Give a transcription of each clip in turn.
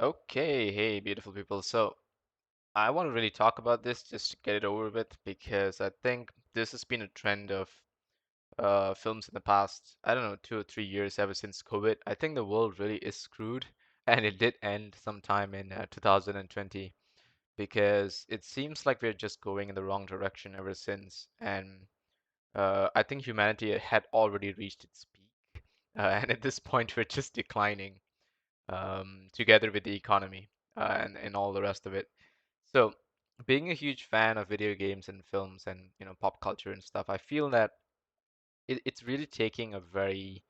Okay, hey, beautiful people. So, I want to really talk about this just to get it over with because I think this has been a trend of films in the past, I don't know, 2 or 3 years ever since COVID. I think the world really is screwed, and it did end sometime in 2020 because it seems like we're just going in the wrong direction ever since. And I think humanity had already reached its peak, and at this point, we're just declining together with the economy and all the rest of it. So, being a huge fan of video games and films and pop culture and stuff, I feel that it's really taking a very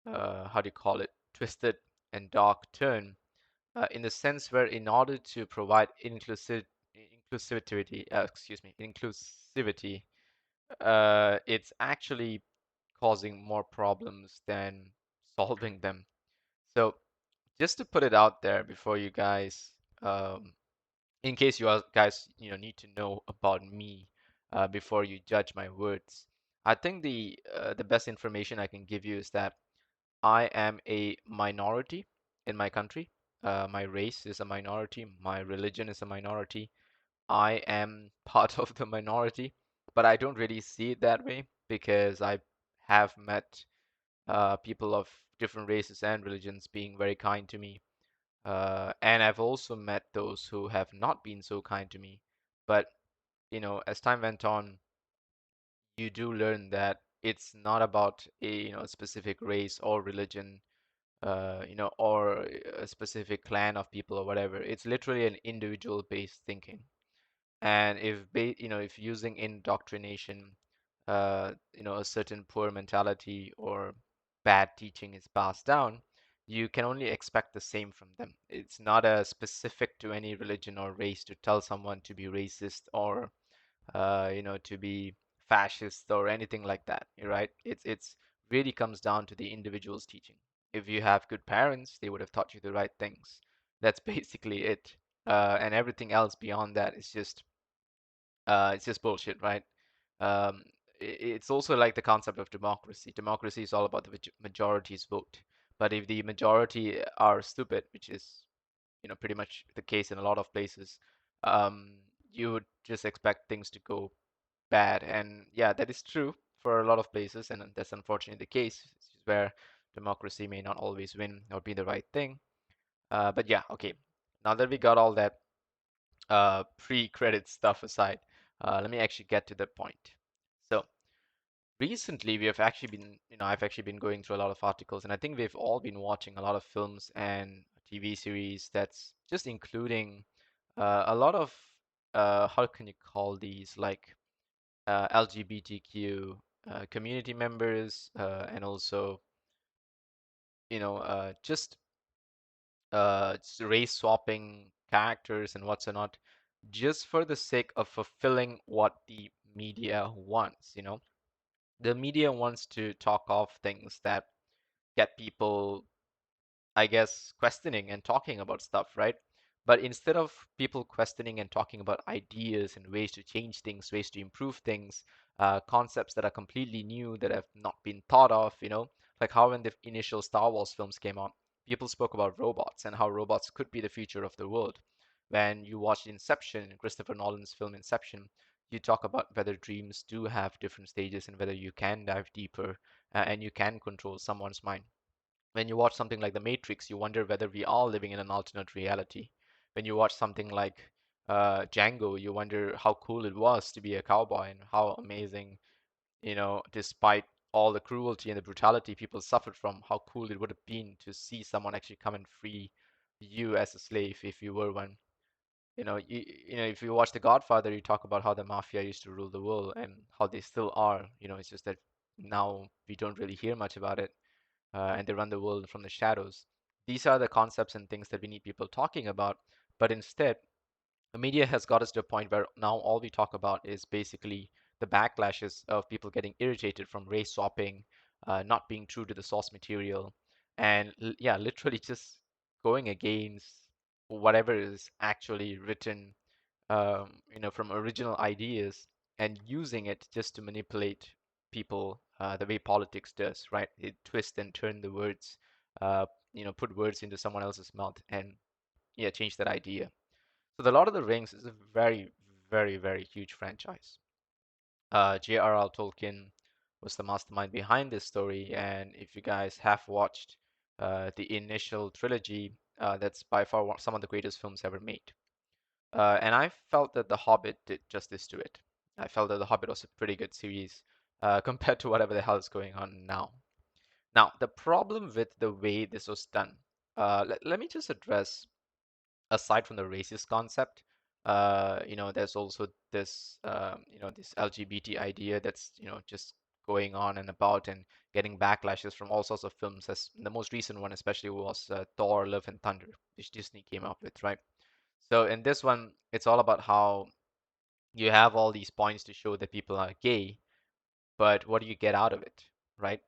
how do you call it, twisted and dark turn in the sense where in order to provide inclusivity, inclusivity, it's actually causing more problems than solving them. So just to put it out there before you guys, um, in case guys, need to know about me before you judge my words, I think the best information I can give you is that I am a minority in my country. My race is a minority. My religion is a minority. I am part of the minority, but I don't really see it that way because I have met people of different races and religions being very kind to me. And I've also met those who have not been so kind to me. But, as time went on, you do learn that it's not about a specific race or religion, or a specific clan of people or whatever. It's literally an individual-based thinking. And if using indoctrination, a certain poor mentality or bad teaching is passed down, you can only expect the same from them. It's not specific to any religion or race to tell someone to be racist or, to be fascist or anything like that, right? It's really comes down to the individual's teaching. If you have good parents, they would have taught you the right things. That's basically it. And everything else beyond that is just bullshit, right? Um, it's also like the concept of democracy. Democracy is all about the majority's vote. But if the majority are stupid, which is, pretty much the case in a lot of places, um, you would just expect things to go bad. And yeah, that is true for a lot of places, and that's unfortunately the case, where democracy may not always win or be the right thing. But yeah, okay. Now that we got all that pre-credit stuff aside, let me actually get to the point. So recently, we have actually been, I've actually been going through a lot of articles, and I think we've all been watching a lot of films and TV series that's just including a lot of how can you call these, like LGBTQ community members, and also, just race swapping characters and what's not, just for the sake of fulfilling what the media wants, The media wants to talk off things that get people, I guess, questioning and talking about stuff, right? But instead of people questioning and talking about ideas and ways to change things, ways to improve things, concepts that are completely new that have not been thought of, like how when the initial Star Wars films came out, people spoke about robots and how robots could be the future of the world. When you watch Inception, Christopher Nolan's film Inception, you talk about whether dreams do have different stages and whether you can dive deeper and you can control someone's mind. When you watch something like The Matrix, you wonder whether we are living in an alternate reality. When you watch something like Django, you wonder how cool it was to be a cowboy and how amazing, despite all the cruelty and the brutality people suffered from, how cool it would have been to see someone actually come and free you as a slave if you were one. If you watch The Godfather, you talk about how the mafia used to rule the world and how they still are. It's just that now we don't really hear much about it, and they run the world from the shadows. These are the concepts and things that we need people talking about. But instead, the media has got us to a point where now all we talk about is basically the backlashes of people getting irritated from race swapping, not being true to the source material, and yeah, literally just going against whatever is actually written, from original ideas and using it just to manipulate people the way politics does, right? It twist and turn the words, put words into someone else's mouth and yeah, change that idea. So the Lord of the Rings is a very, very, very huge franchise. J.R.R. Tolkien was the mastermind behind this story, and if you guys have watched the initial trilogy, that's by far some of the greatest films ever made. And I felt that The Hobbit did justice to it. I felt that The Hobbit was a pretty good series compared to whatever the hell is going on now. Now, the problem with the way this was done, let me just address, aside from the racist concept, there's also this, this LGBT idea that's, just going on and about and getting backlashes from all sorts of films. As the most recent one, especially, was Thor: Love and Thunder, which Disney came up with, right? So in this one, it's all about how you have all these points to show that people are gay, but what do you get out of it, right?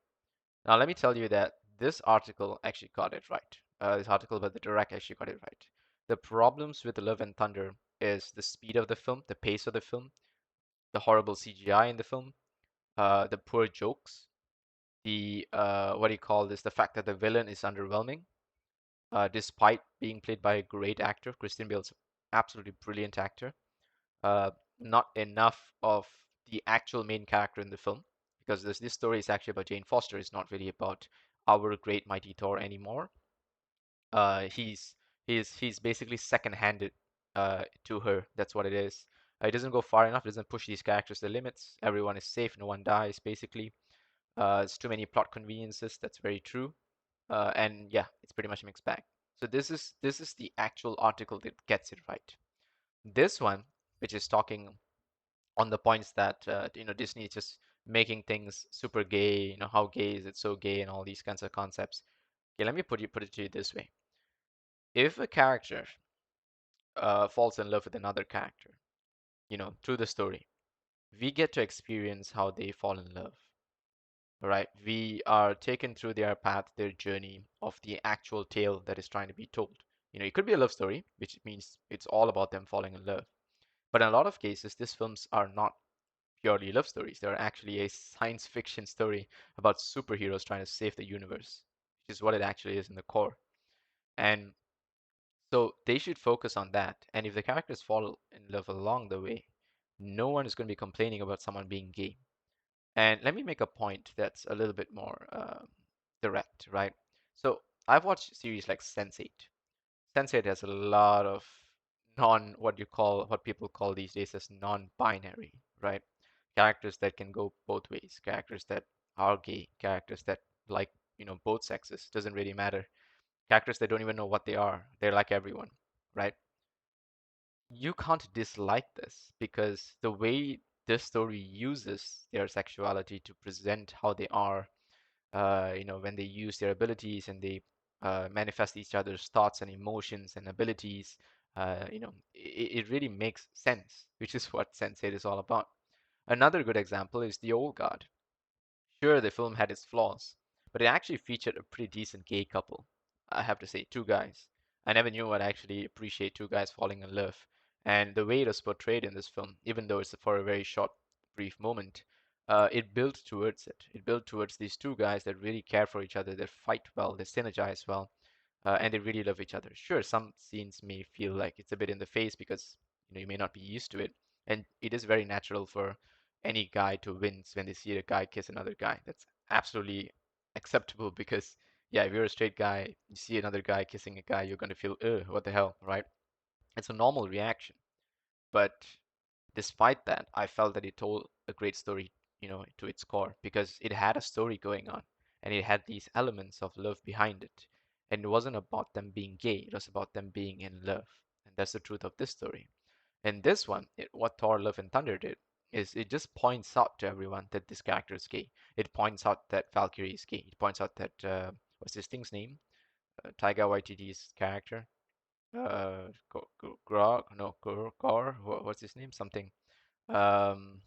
Now, let me tell you that this article actually got it right. This article by the Direct actually got it right. The problems with Love and Thunder is the speed of the film, the pace of the film, the horrible CGI in the film, the poor jokes, the what do you call this? The fact that the villain is underwhelming, despite being played by a great actor. Christian Bale's absolutely brilliant actor. Uh, Not enough of the actual main character in the film, because this story is actually about Jane Foster. It's not really about our great mighty Thor anymore. He's he's basically second-handed to her. That's what it is. It doesn't go far enough. It doesn't push these characters to the limits. Everyone is safe. No one dies. Basically, it's too many plot conveniences. That's very true. And yeah, it's pretty much a mixed bag. So this is the actual article that gets it right. This one, which is talking on the points that Disney is just making things super gay. How gay is it? So gay, and all these kinds of concepts. Okay, let me put it to you this way: if a character falls in love with another character, through the story, we get to experience how they fall in love. Right? We are taken through their path, their journey of the actual tale that is trying to be told. It could be a love story, which means it's all about them falling in love. But in a lot of cases, these films are not purely love stories. They're actually a science fiction story about superheroes trying to save the universe, which is what it actually is in the core. And so they should focus on that. And if the characters fall in love along the way, no one is going to be complaining about someone being gay. And let me make a point that's a little bit more direct, right? So I've watched series like Sense8. Sense8 has a lot of what people call these days as non-binary, right? Characters that can go both ways, characters that are gay, characters that like, both sexes, doesn't really matter. Characters that don't even know what they are. They're like everyone, right? You can't dislike this because the way this story uses their sexuality to present how they are, when they use their abilities and they manifest each other's thoughts and emotions and abilities, it really makes sense, which is what Sense8 is all about. Another good example is The Old Guard. Sure, the film had its flaws, but it actually featured a pretty decent gay couple. I have to say, two guys. I never knew I'd actually appreciate two guys falling in love. And the way it was portrayed in this film, even though it's for a very short, brief moment, it built towards it. It built towards these two guys that really care for each other, that fight well, they synergize well, and they really love each other. Sure, some scenes may feel like it's a bit in the face because you may not be used to it, and it is very natural for any guy to wince when they see a guy kiss another guy. That's absolutely acceptable because yeah, if you're a straight guy, you see another guy kissing a guy, you're gonna feel, ugh, what the hell, right? It's a normal reaction. But despite that, I felt that it told a great story, to its core because it had a story going on and it had these elements of love behind it. And it wasn't about them being gay, it was about them being in love. And that's the truth of this story. In this one, what Thor: Love and Thunder did is it just points out to everyone that this character is gay. It points out that Valkyrie is gay. It points out that what's this thing's name? Taika Waititi's character, Grog, no, Gore, what's his name? Something. Um,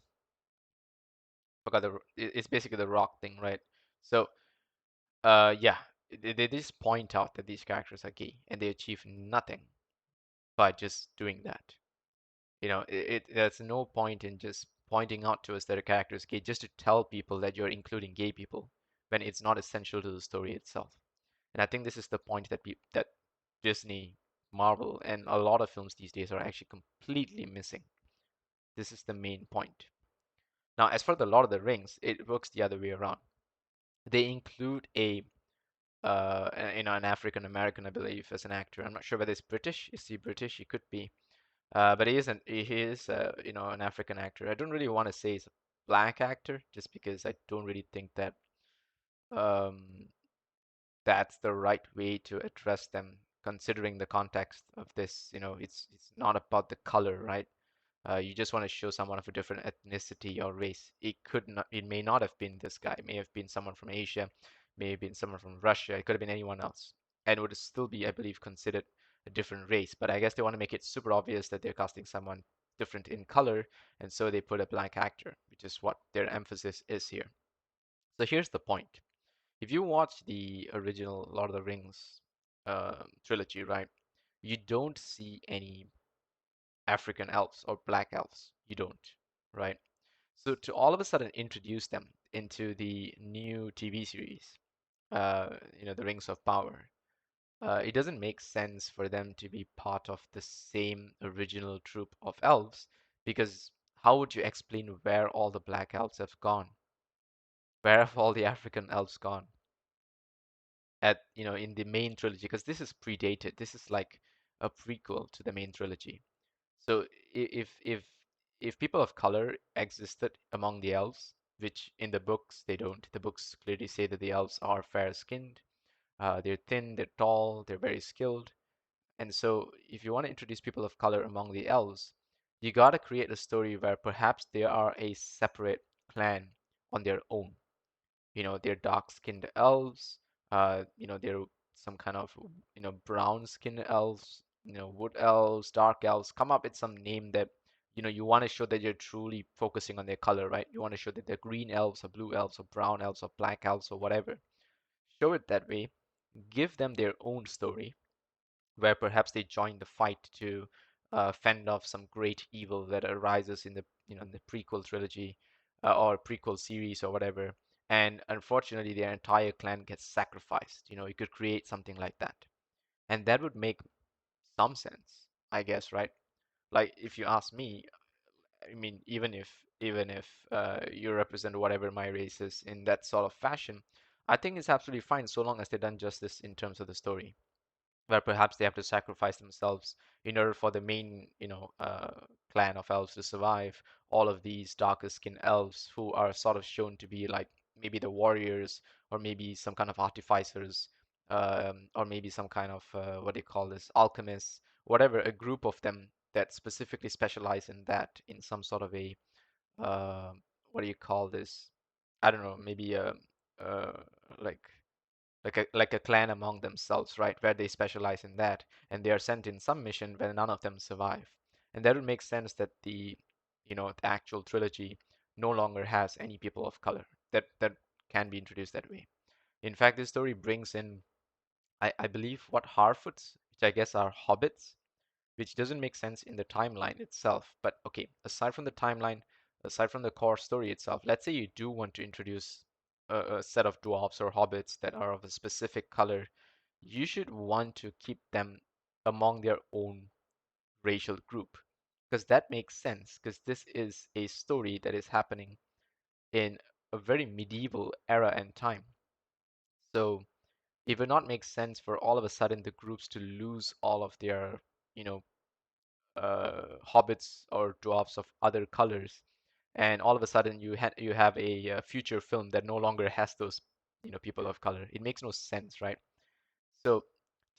Forgot it's basically the rock thing, right? So, yeah, they just point out that these characters are gay, and they achieve nothing by just doing that. There's no point in just pointing out to us that a character is gay just to tell people that you're including gay people when it's not essential to the story itself. And I think this is the point that Disney Marvel and a lot of films these days are actually completely missing. This is the main point. Now, as for the Lord of the Rings, it works the other way around. They include an African American, I believe, as an actor. I'm not sure whether it's British. Is he British? He could be. But an African actor. I don't really want to say he's a black actor, just because I don't really think that um, that's the right way to address them, considering the context of this. It's not about the color, right? You just want to show someone of a different ethnicity or race. It may not have been this guy. It may have been someone from Asia, may have been someone from Russia. It could have been anyone else, and would still be, I believe, considered a different race. But I guess they want to make it super obvious that they're casting someone different in color, and so they put a black actor, which is what their emphasis is here. So here's the point. If you watch the original Lord of the Rings trilogy, right, you don't see any African elves or black elves. You don't, right? So to all of a sudden introduce them into the new TV series, the Rings of Power, it doesn't make sense for them to be part of the same original troop of elves, because how would you explain where all the black elves have gone? Where have all the African elves gone? In the main trilogy, because this is predated. This is like a prequel to the main trilogy. So if people of color existed among the elves, which in the books they don't, the books clearly say that the elves are fair-skinned, they're thin, they're tall, they're very skilled. And so if you want to introduce people of color among the elves, you got to create a story where perhaps they are a separate clan on their own. They're dark-skinned elves. They're some kind of, brown-skinned elves, wood elves, dark elves. Come up with some name that, you want to show that you're truly focusing on their color, right? You want to show that they're green elves or blue elves or brown elves or black elves or whatever. Show it that way. Give them their own story where perhaps they join the fight to fend off some great evil that arises in the prequel trilogy or prequel series or whatever. And unfortunately, their entire clan gets sacrificed. You could create something like that, and that would make some sense, I guess, right? Like if you ask me, I mean, even if you represent whatever my race is in that sort of fashion, I think it's absolutely fine so long as they're done justice in terms of the story, where perhaps they have to sacrifice themselves in order for the main, clan of elves to survive. All of these darker skinned elves who are sort of shown to be like maybe the warriors or maybe some kind of artificers, or maybe some kind of what do you call this, alchemists, whatever, a group of them that specifically specialize in that in some sort of a uh, what do you call this? I don't know, maybe uh, like like a clan among themselves, right? Where they specialize in that, and they are sent in some mission where none of them survive. And that would make sense that the actual trilogy no longer has any people of color that can be introduced that way. In fact, this story brings in, I believe, what Harfoots, which I guess are hobbits, which doesn't make sense in the timeline itself. But okay, aside from the timeline, aside from the core story itself, let's say you do want to introduce a set of dwarves or hobbits that are of a specific color, you should want to keep them among their own racial group. Because that makes sense, because this is a story that is happening in a very medieval era and time. So it would not make sense for all of a sudden the groups to lose all of their, you know, hobbits or dwarfs of other colors, and all of a sudden you have a future film that no longer has those people of color. It makes no sense, right? So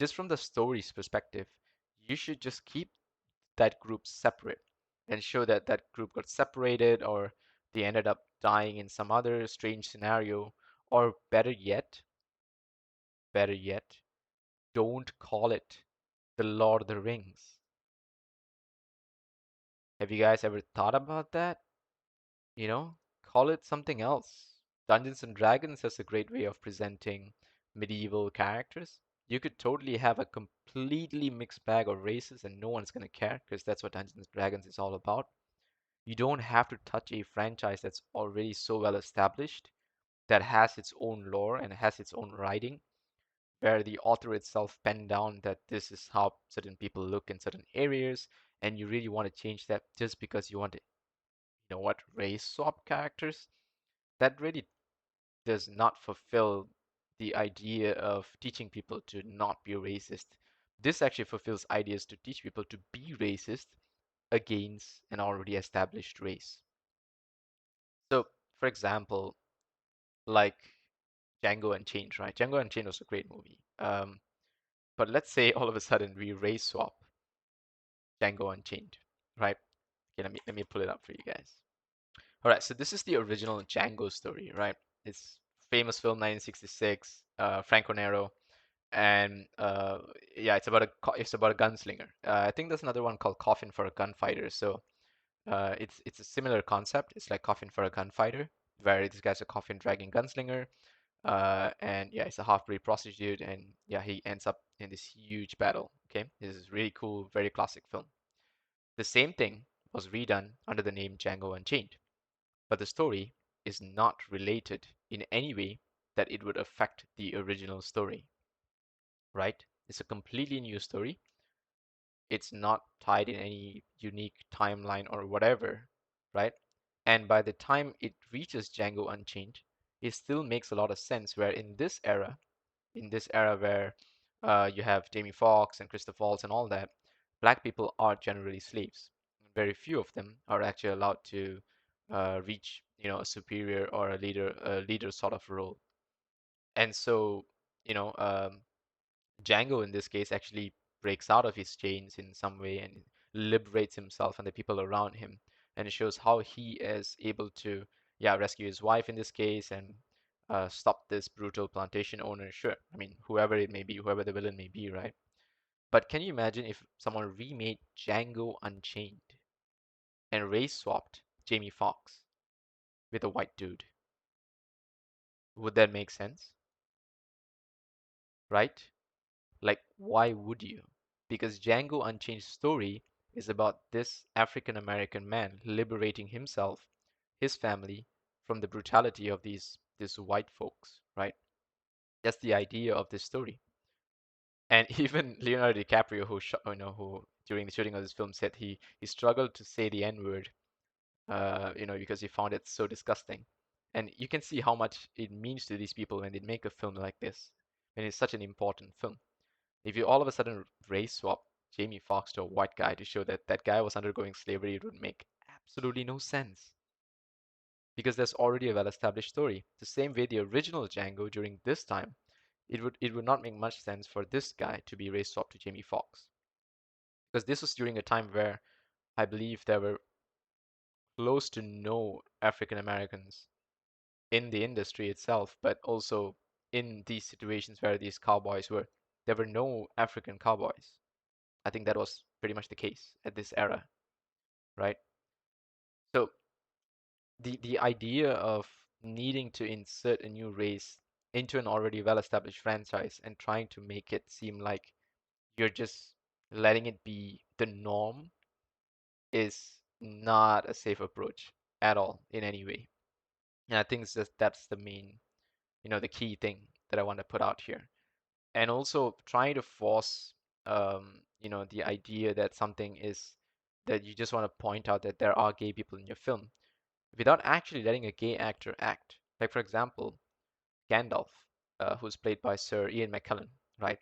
just from the story's perspective, you should just keep that group separate and show that that group got separated, or they ended up dying in some other strange scenario, or better yet, don't call it the Lord of the Rings. Have you guys ever thought about that? You know, call it something else. Dungeons and Dragons has a great way of presenting medieval characters. You could totally have a completely mixed bag of races and no one's gonna care because that's what Dungeons and Dragons is all about. You don't have to touch a franchise that's already so well established, that has its own lore and has its own writing. where the author itself penned down that this is how certain people look in certain areas, and you really want to change that just because you want to, race swap characters, that really does not fulfill the idea of teaching people to not be racist. This actually fulfills ideas to teach people to be racist against an already established race. So, for example, like Django Unchained, right? Django Unchained was a great movie. But let's say all of a sudden we race swap Django Unchained, right? Okay, let me pull it up for you guys. All right, so this is the original Django story, right? It's famous film 1966, Franco Nero, and yeah, it's about a gunslinger. I think there's another one called Coffin for a Gunfighter. So it's a similar concept. It's like Coffin for a Gunfighter, where this guy's a coffin dragging gunslinger, and yeah, it's a half-breed prostitute, and yeah, he ends up in this huge battle. Okay, this is really cool, very classic film. The same thing was redone under the name Django Unchained, but the story is not related in any way that it would affect the original story, right? It's a completely new story. It's not tied in any unique timeline or whatever, right? And by the time it reaches Django Unchained, it still makes a lot of sense. Where in this era where you have Jamie Foxx and Christopher Waltz and all that, black people are generally slaves. Very few of them are actually allowed to reach, a superior or a leader sort of role. And so, you know, Django in this case actually breaks out of his chains in some way and liberates himself and the people around him. And it shows how he is able to, yeah, rescue his wife in this case and stop this brutal plantation owner. Sure, I mean, whoever it may be, whoever the villain may be, right? But can you imagine if someone remade Django Unchained and race swapped Jamie Foxx with a white dude? Would that make sense? Right? Like, why would you? Because Django Unchained's story is about this African American man liberating himself, his family, from the brutality of these white folks, right? That's the idea of this story. And even Leonardo DiCaprio, who during the shooting of this film said he struggled to say the N-word, because he found it so disgusting. And you can see how much it means to these people when they make a film like this, and it's such an important film. If you all of a sudden race swap Jamie Foxx to a white guy to show that that guy was undergoing slavery, it would make absolutely no sense because there's already a well-established story. The same way the original Django during this time, it would not make much sense for this guy to be race swapped to Jamie Foxx because this was during a time where I believe there were close to no African Americans in the industry itself, but also in these situations where these cowboys were. There were no African cowboys. I think that was pretty much the case at this era, right? So the idea of needing to insert a new race into an already well-established franchise and trying to make it seem like you're just letting it be the norm is not a safe approach at all in any way. And I think that's the main, the key thing that I want to put out here. And also trying to force, the idea that something is that you just want to point out that there are gay people in your film without actually letting a gay actor act. Like, for example, Gandalf, who's played by Sir Ian McKellen, right?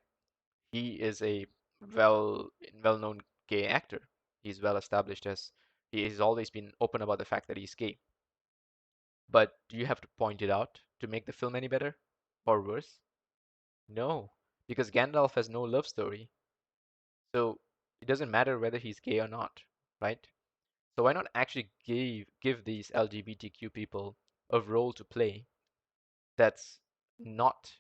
He is a well well-known gay actor. He's well established as he's always been open about the fact that he's gay. But do you have to point it out to make the film any better or worse? No, because Gandalf has no love story. So it doesn't matter whether he's gay or not, right? So why not actually give these LGBTQ people a role to play that's not,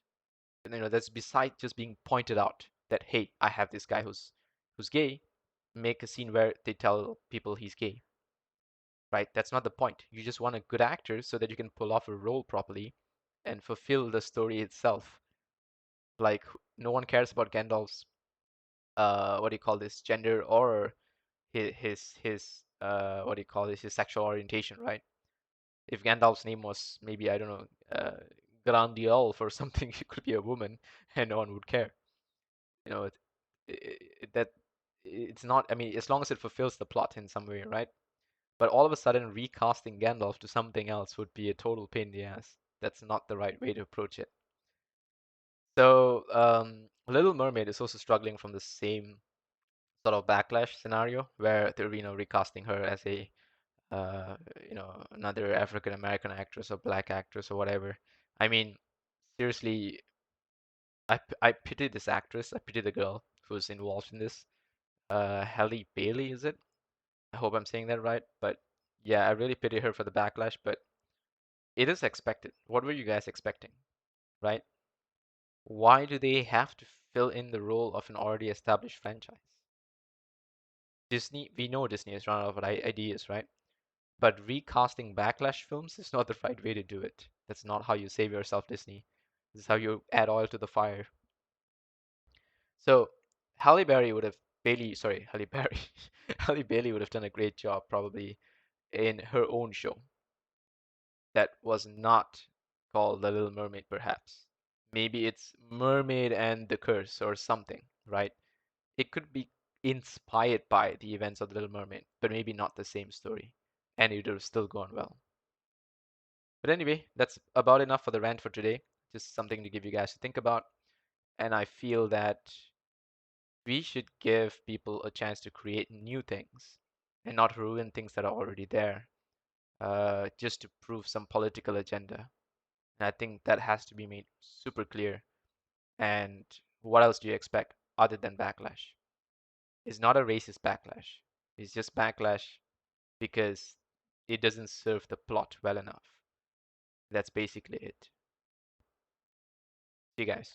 that's beside just being pointed out that, hey, I have this guy who's gay. Make a scene where they tell people he's gay, right? That's not the point. You just want a good actor so that you can pull off a role properly and fulfill the story itself. Like, no one cares about Gandalf's what do you call this, gender or his what do you call this, his sexual orientation, right? If Gandalf's name was maybe, I don't know, grandiose for something. She could be a woman, and no one would care. You know, that it's not. I mean, as long as it fulfills the plot in some way, right? But all of a sudden, recasting Gandalf to something else would be a total pain in the ass. That's not the right way to approach it. So, Little Mermaid is also struggling from the same sort of backlash scenario where they're, recasting her as a, another African American actress or black actress or whatever. I mean, seriously, I pity this actress. I pity the girl who's involved in this. Halle Bailey, is it? I hope I'm saying that right. But yeah, I really pity her for the backlash, but it is expected. What were you guys expecting, right? Why do they have to fill in the role of an already established franchise? Disney, we know Disney has run out of ideas, right? But recasting Backlash films is not the right way to do it. That's not how you save yourself, Disney. This is how you add oil to the fire. So Halle Berry would have Halle Berry, Halle Bailey would have done a great job probably in her own show that was not called The Little Mermaid, perhaps. Maybe it's Mermaid and the Curse or something, right? It could be inspired by the events of The Little Mermaid, but maybe not the same story. And it would have still gone well. But anyway, that's about enough for the rant for today. Just something to give you guys to think about. And I feel that we should give people a chance to create new things and not ruin things that are already there just to prove some political agenda. And I think that has to be made super clear. And what else do you expect other than backlash? It's not a racist backlash. It's just backlash because it doesn't serve the plot well enough. That's basically it. See you guys.